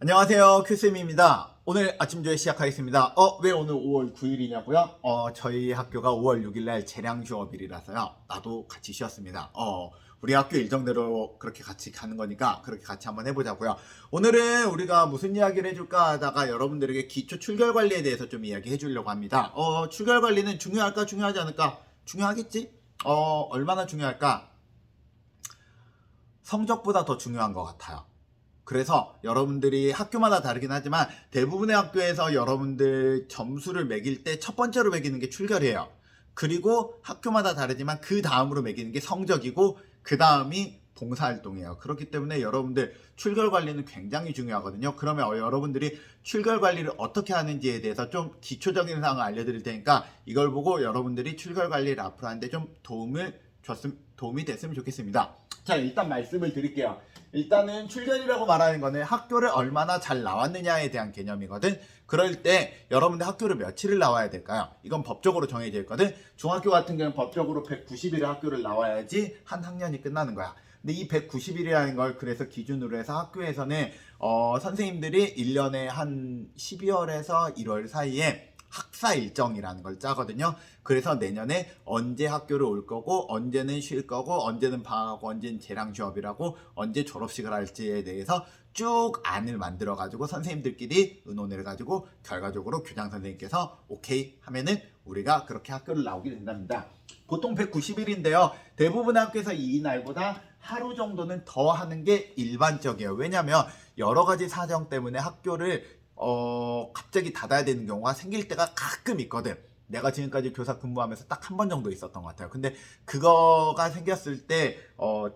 안녕하세요. 큐쌤입니다. 오늘 아침 조회 시작하겠습니다. 왜 오늘 5월 9일이냐고요? 저희 학교가 5월 6일날 재량 휴업일이라서요. 나도 같이 쉬었습니다. 우리 학교 일정대로 그렇게 같이 가는 거니까 그렇게 같이 한번 해보자고요. 오늘은 우리가 무슨 이야기를 해줄까 하다가 여러분들에게 기초 출결 관리에 대해서 좀 이야기해 주려고 합니다. 출결 관리는 중요할까 중요하지 않을까? 중요하겠지? 얼마나 중요할까? 성적보다 더 중요한 것 같아요. 그래서 여러분들이 학교마다 다르긴 하지만 대부분의 학교에서 여러분들 점수를 매길 때 첫 번째로 매기는 게 출결이에요. 그리고 학교마다 다르지만 그 다음으로 매기는 게 성적이고 그 다음이 봉사활동이에요. 그렇기 때문에 여러분들 출결 관리는 굉장히 중요하거든요. 그러면 여러분들이 출결 관리를 어떻게 하는지에 대해서 좀 기초적인 사항을 알려드릴 테니까 이걸 보고 여러분들이 출결 관리를 앞으로 하는데 좀 도움이 됐으면 좋겠습니다. 자, 일단 말씀을 드릴게요. 일단은 출결이라고 말하는 거는 학교를 얼마나 잘 나왔느냐에 대한 개념이거든. 그럴 때 여러분들 학교를 며칠을 나와야 될까요? 이건 법적으로 정해져 있거든. 중학교 같은 경우는 법적으로 190일의 학교를 나와야지 한 학년이 끝나는 거야. 근데 이 190일이라는 걸 그래서 기준으로 해서 학교에서는 선생님들이 1년에 한 12월에서 1월 사이에 학사 일정이라는 걸 짜거든요. 그래서 내년에 언제 학교를 올 거고 언제는 쉴 거고 언제는 방학하고 언제는 재량 휴업이라고 언제 졸업식을 할지에 대해서 쭉 안을 만들어 가지고 선생님들끼리 의논을 해가지고 결과적으로 교장 선생님께서 오케이 하면은 우리가 그렇게 학교를 나오게 된답니다. 보통 190일인데요. 대부분의 학교에서 이 날보다 하루 정도는 더 하는 게 일반적이에요. 왜냐하면 여러 가지 사정 때문에 학교를 갑자기 닫아야 되는 경우가 생길 때가 가끔 있거든. 내가 지금까지 교사 근무하면서 딱 한 번 정도 있었던 것 같아요. 근데 그거가 생겼을 때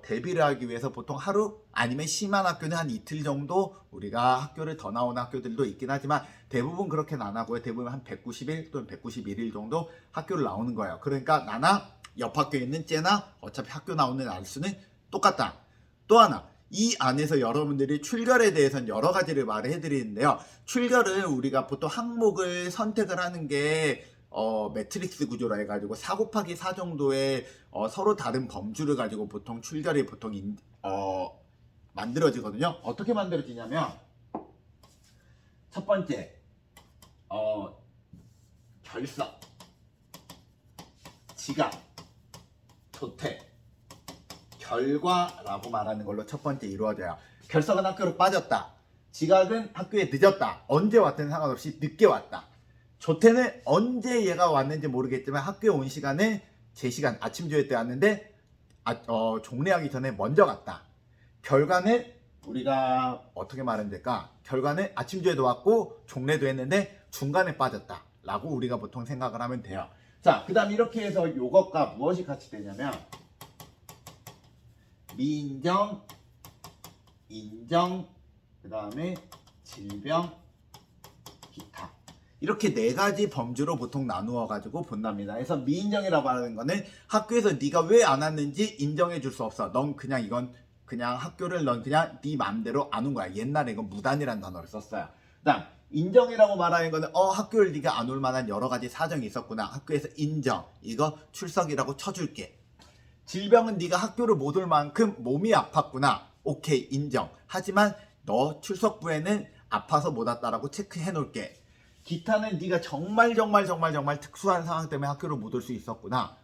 대비를 하기 위해서 보통 하루 아니면 심한 학교는 한 이틀 정도 우리가 학교를 더 나오는 학교들도 있긴 하지만 대부분 그렇게는 안 하고요. 대부분 한 190일 또는 191일 정도 학교를 나오는 거예요. 그러니까 나나 옆 학교에 있는 쟤나 어차피 학교 나오는 날수는 똑같다. 또 하나, 이 안에서 여러분들이 출결에 대해서는 여러 가지를 말을 해드리는데요. 출결은 우리가 보통 항목을 선택을 하는 게 매트릭스 구조라 해가지고 4 곱하기 4 정도의 서로 다른 범주를 가지고 보통 출결이 보통 만들어지거든요. 어떻게 만들어지냐면 첫 번째 결석, 지각, 조퇴, 결과라고 말하는 걸로 첫 번째 이루어져요. 결석은 학교로 빠졌다. 지각은 학교에 늦었다. 언제 왔든 상관없이 늦게 왔다. 조퇴는 언제 얘가 왔는지 모르겠지만 학교에 온 시간은 제 시간 아침 조회 때 왔는데 종례하기 전에 먼저 갔다. 결과는 우리가 어떻게 말하면 될까? 결과는 아침 조회도 왔고 종례도 했는데 중간에 빠졌다 라고 우리가 보통 생각을 하면 돼요. 자, 그 다음 이렇게 해서 이것과 무엇이 같이 되냐면 미인정, 인정, 그 다음에 질병, 기타. 이렇게 네 가지 범주로 보통 나누어 가지고 본답니다. 그래서 미인정이라고 하는 거는 학교에서 네가 왜 안 왔는지 인정해 줄 수 없어. 넌 그냥 이건 그냥 학교를 넌 그냥 네 마음대로 안 온 거야. 옛날에 이건 무단이라는 단어를 썼어요. 그다음 인정이라고 말하는 거는 학교를 네가 안 올 만한 여러 가지 사정이 있었구나. 학교에서 인정. 이거 출석이라고 쳐줄게. 질병은 네가 학교를 못 올 만큼 몸이 아팠구나. 오케이, 인정. 하지만 너 출석부에는 아파서 못 왔다라고 체크해 놓을게. 기타는 네가 정말 특수한 상황 때문에 학교를 못 올 수 있었구나.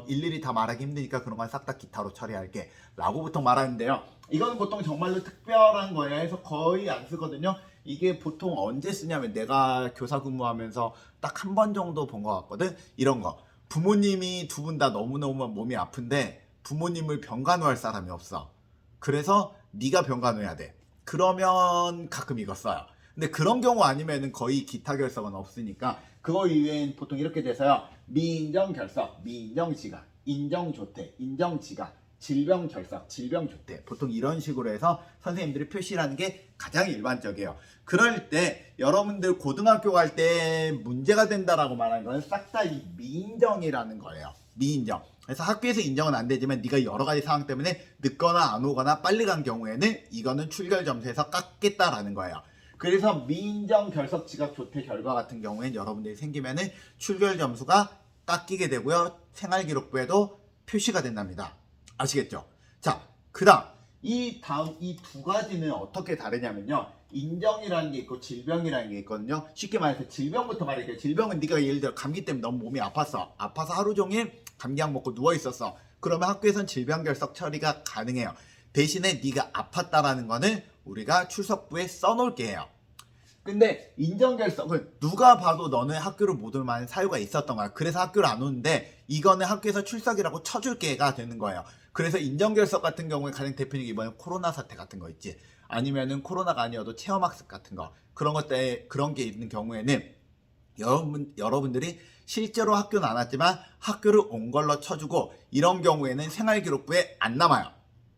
일일이 다 말하기 힘드니까 그런 건 싹 다 기타로 처리할게. 라고 보통 말하는데요. 이거는 보통 정말로 특별한 거예요. 해서 거의 안 쓰거든요. 이게 보통 언제 쓰냐면 내가 교사 근무하면서 딱 한 번 정도 본 것 같거든. 이런 거. 부모님이 두 분 다 너무너무 몸이 아픈데 부모님을 병간호할 사람이 없어. 그래서 네가 병간호해야 돼. 그러면 가끔 이거 써요. 근데 그런 경우 아니면은 거의 기타 결석은 없으니까 그거 이외엔 보통 이렇게 돼서요. 미인정 결석, 미인정 지각, 인정 조퇴, 인정 지각, 질병 결석, 질병 조퇴. 보통 이런 식으로 해서 선생님들이 표시라는 게 가장 일반적이에요. 그럴 때 여러분들 고등학교 갈 때 문제가 된다라고 말하는 건 싹 다 이 미인정이라는 거예요. 미인정. 그래서 학교에서 인정은 안 되지만 네가 여러 가지 상황 때문에 늦거나 안 오거나 빨리 간 경우에는 이거는 출결 점수에서 깎겠다라는 거예요. 그래서 미인정 결석 지각 조퇴 결과 같은 경우에는 여러분들이 생기면은 출결 점수가 깎이게 되고요. 생활기록부에도 표시가 된답니다. 아시겠죠? 자, 그 다음 이 다음 이 두 가지는 어떻게 다르냐면요. 인정이라는 게 있고 질병이라는 게 있거든요. 쉽게 말해서 질병부터 말할게요. 질병은 네가 예를 들어 감기 때문에 너무 몸이 아파서 하루 종일 감기약 먹고 누워 있었어. 그러면 학교에선 질병 결석 처리가 가능해요. 대신에 네가 아팠다라는 거는 우리가 출석부에 써놓을게 해요. 근데 인정결석은 누가 봐도 너는 학교를 못 올 만한 사유가 있었던 거야. 그래서 학교를 안 오는데 이거는 학교에서 출석이라고 쳐줄게가 되는 거예요. 그래서 인정결석 같은 경우에 가장 대표적인 이번에 코로나 사태 같은 거 있지. 아니면은 코로나가 아니어도 체험학습 같은 거 그런 것 때문에 그런 게 있는 경우에는 여러분들이 실제로 학교는 안 왔지만 학교를 온 걸로 쳐주고 이런 경우에는 생활기록부에 안 남아요.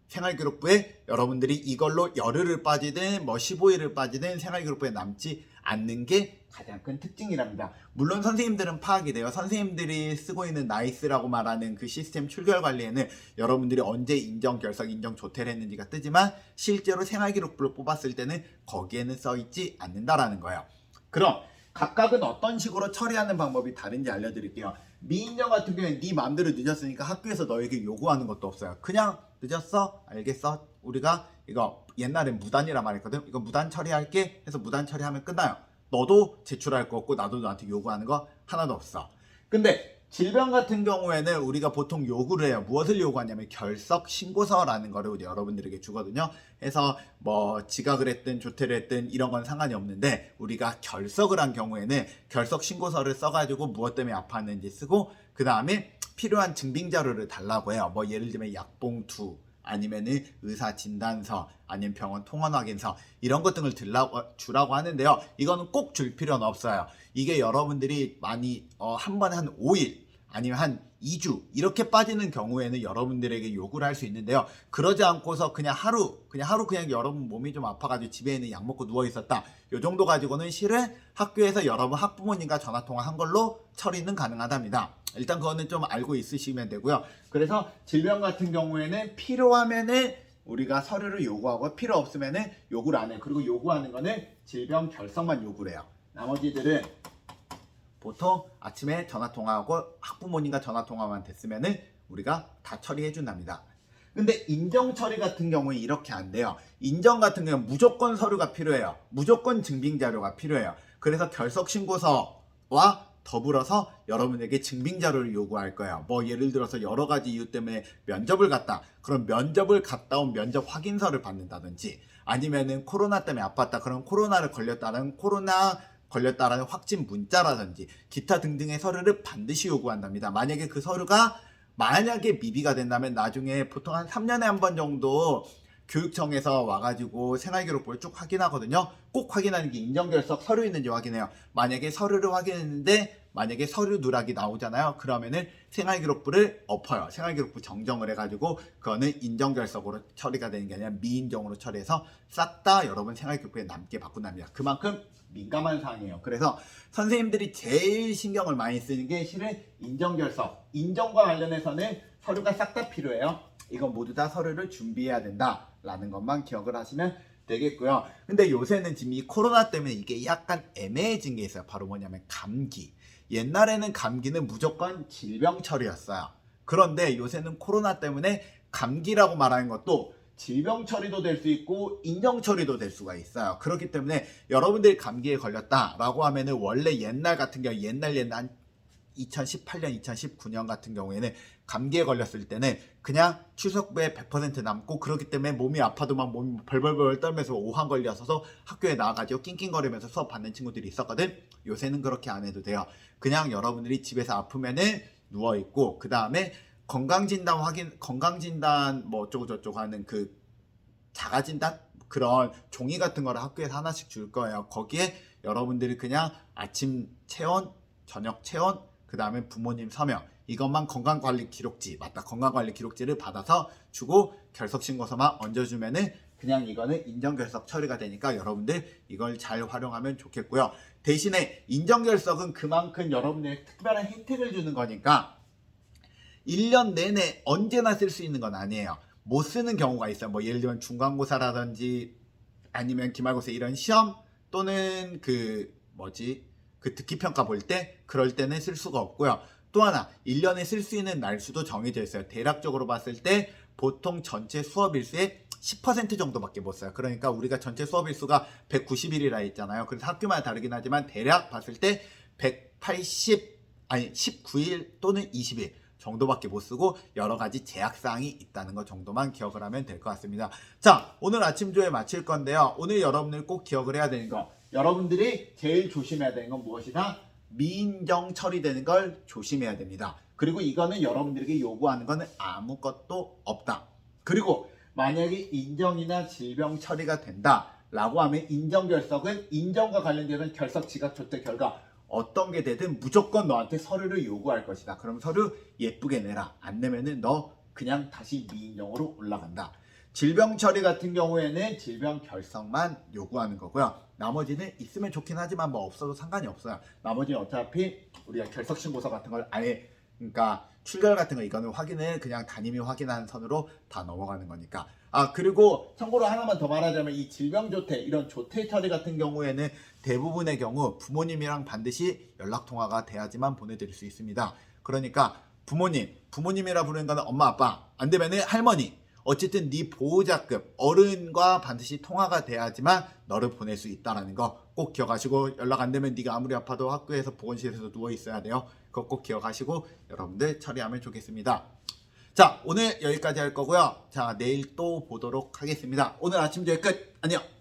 생활기록부에 여러분들이 이걸로 열흘을 빠지든 뭐 15일을 빠지든 생활기록부에 남지 않는 게 가장 큰 특징이랍니다. 물론 선생님들은 파악이 돼요. 선생님들이 쓰고 있는 나이스라고 말하는 그 시스템 출결 관리에는 여러분들이 언제 인정 결석, 인정 조퇴를 했는지가 뜨지만 실제로 생활기록부를 뽑았을 때는 거기에는 써있지 않는다라는 거예요. 그럼 각각은 어떤 식으로 처리하는 방법이 다른지 알려드릴게요. 미인정 같은 경우에는 네 마음대로 늦었으니까 학교에서 너에게 요구하는 것도 없어요. 그냥 늦었어? 알겠어? 우리가 이거 옛날엔 무단이라 말했거든. 이거 무단 처리할게 해서 무단 처리하면 끝나요. 너도 제출할 거 없고 나도 너한테 요구하는 거 하나도 없어. 근데 질병 같은 경우에는 우리가 보통 요구를 해요. 무엇을 요구하냐면 결석 신고서라는 거를 여러분들에게 주거든요. 해서 뭐 지각을 했든 조퇴를 했든 이런 건 상관이 없는데 우리가 결석을 한 경우에는 결석 신고서를 써가지고 무엇 때문에 아팠는지 쓰고 그 다음에 필요한 증빙 자료를 달라고 해요. 뭐 예를 들면 약봉투 아니면은 의사 진단서 아니면 병원 통원 확인서 이런 것 등을 주라고 하는데요. 이거는 꼭 줄 필요는 없어요. 이게 여러분들이 많이 한 번에 한 5일 아니면 한 2주 이렇게 빠지는 경우에는 여러분들에게 요구를 할 수 있는데요. 그러지 않고서 그냥 하루 여러분 몸이 좀 아파가지고 집에 있는 약 먹고 누워 있었다. 요 정도 가지고는 실은 학교에서 여러분 학부모님과 전화 통화한 걸로 처리는 가능하답니다. 일단 그거는 좀 알고 있으시면 되고요. 그래서 질병 같은 경우에는 필요하면은 우리가 서류를 요구하고 필요 없으면은 요구를 안 해요. 그리고 요구하는 거는 질병 결석만 요구를 해요. 나머지들은 보통 아침에 전화 통화하고 학부모님과 전화 통화만 됐으면은 우리가 다 처리해 준답니다. 근데 인정 처리 같은 경우에 이렇게 안 돼요. 인정 같은 경우는 무조건 서류가 필요해요. 무조건 증빙 자료가 필요해요. 그래서 결석 신고서와 더불어서 여러분에게 증빙 자료를 요구할 거예요. 뭐 예를 들어서 여러 가지 이유 때문에 면접을 갔다. 그럼 면접을 갔다 온 면접 확인서를 받는다든지 아니면은 코로나 때문에 아팠다. 그럼 코로나를 걸렸다라는 확진 문자라든지 기타 등등의 서류를 반드시 요구한답니다. 만약에 그 서류가 미비가 된다면 나중에 보통 한 3년에 한 번 정도 교육청에서 와가지고 생활기록부를 쭉 확인하거든요. 꼭 확인하는 게 인정결석 서류 있는지 확인해요. 만약에 서류를 확인했는데 만약에 서류 누락이 나오잖아요. 그러면은 생활기록부를 엎어요. 생활기록부 정정을 해가지고 그거는 인정결석으로 처리가 되는 게 아니라 미인정으로 처리해서 싹 다 여러분 생활기록부에 남게 바꾼답니다. 그만큼 민감한 사항이에요. 그래서 선생님들이 제일 신경을 많이 쓰는 게 실은 인정결석. 인정과 관련해서는 서류가 싹 다 필요해요. 이건 모두 다 서류를 준비해야 된다라는 것만 기억을 하시면 되겠고요. 근데 요새는 지금 이 코로나 때문에 이게 약간 애매해진 게 있어요. 바로 뭐냐면 감기. 옛날에는 감기는 무조건 질병 처리였어요. 그런데 요새는 코로나 때문에 감기라고 말하는 것도 질병 처리도 될 수 있고 인정 처리도 될 수가 있어요. 그렇기 때문에 여러분들이 감기에 걸렸다라고 하면은 원래 옛날 같은 경우 옛날 한 2018년, 2019년 같은 경우에는 감기에 걸렸을 때는 그냥 출석부에 100% 남고 그렇기 때문에 몸이 아파도 막 몸이 벌벌벌 떨면서 오한 걸려서 학교에 나와가지고 낑낑거리면서 수업 받는 친구들이 있었거든. 요새는 그렇게 안 해도 돼요. 그냥 여러분들이 집에서 아프면은 누워있고 그 다음에 건강진단 뭐 어쩌고저쩌고 하는 그 자가진단? 그런 종이 같은 거를 학교에서 하나씩 줄 거예요. 거기에 여러분들이 그냥 아침 체온, 저녁 체온, 그 다음에 부모님 서명 이것만 건강관리 기록지를 받아서 주고 결석신고서만 얹어주면은 그냥 이거는 인정결석 처리가 되니까 여러분들 이걸 잘 활용하면 좋겠고요. 대신에 인정결석은 그만큼 여러분들의 특별한 혜택을 주는 거니까 1년 내내 언제나 쓸 수 있는 건 아니에요. 못 쓰는 경우가 있어요. 뭐 예를 들면 중간고사라든지 아니면 기말고사 이런 시험 또는 그 듣기평가 볼 때 그럴 때는 쓸 수가 없고요. 또 하나 1년에 쓸 수 있는 날수도 정해져 있어요. 대략적으로 봤을 때 보통 전체 수업 일수의 10% 정도밖에 못 써요. 그러니까 우리가 전체 수업 일수가 190일이라 했잖아요. 그래서 학교마다 다르긴 하지만 대략 봤을 때 19일 또는 20일 정도밖에 못 쓰고 여러 가지 제약사항이 있다는 것 정도만 기억을 하면 될 것 같습니다. 자, 오늘 아침 조회 마칠 건데요. 오늘 여러분들 꼭 기억을 해야 되는 거, 여러분들이 제일 조심해야 되는 건 무엇이다? 미인정 처리되는 걸 조심해야 됩니다. 그리고 이거는 여러분들에게 요구하는 거는 아무것도 없다. 그리고 만약에 인정이나 질병 처리가 된다 라고 하면 인정결석은 인정과 관련되는 결석 지각 조퇴 결과 어떤 게 되든 무조건 너한테 서류를 요구할 것이다. 그럼 서류 예쁘게 내라. 안 내면은 너 그냥 다시 미인정으로 올라간다. 질병 처리 같은 경우에는 질병 결석만 요구하는 거고요. 나머지는 있으면 좋긴 하지만 뭐 없어도 상관이 없어요. 나머지는 어차피 우리가 결석 신고서 같은 걸 아예, 그러니까 출결 같은 거 이거는 확인을 그냥 담임이 확인한 선으로 다 넘어가는 거니까. 그리고 참고로 하나만 더 말하자면 이 질병 조퇴, 이런 조퇴 처리 같은 경우에는 대부분의 경우 부모님이랑 반드시 연락 통화가 돼야지만 보내드릴 수 있습니다. 그러니까 부모님이라 부르는 거는 엄마 아빠, 안 되면은 할머니, 어쨌든 네 보호자급 어른과 반드시 통화가 돼야지만 너를 보낼 수 있다는 거 꼭 기억하시고, 연락 안 되면 네가 아무리 아파도 학교에서 보건실에서 누워 있어야 돼요. 그거 꼭 기억하시고 여러분들 처리하면 좋겠습니다. 자, 오늘 여기까지 할 거고요. 자, 내일 또 보도록 하겠습니다. 오늘 아침 조회 끝. 안녕.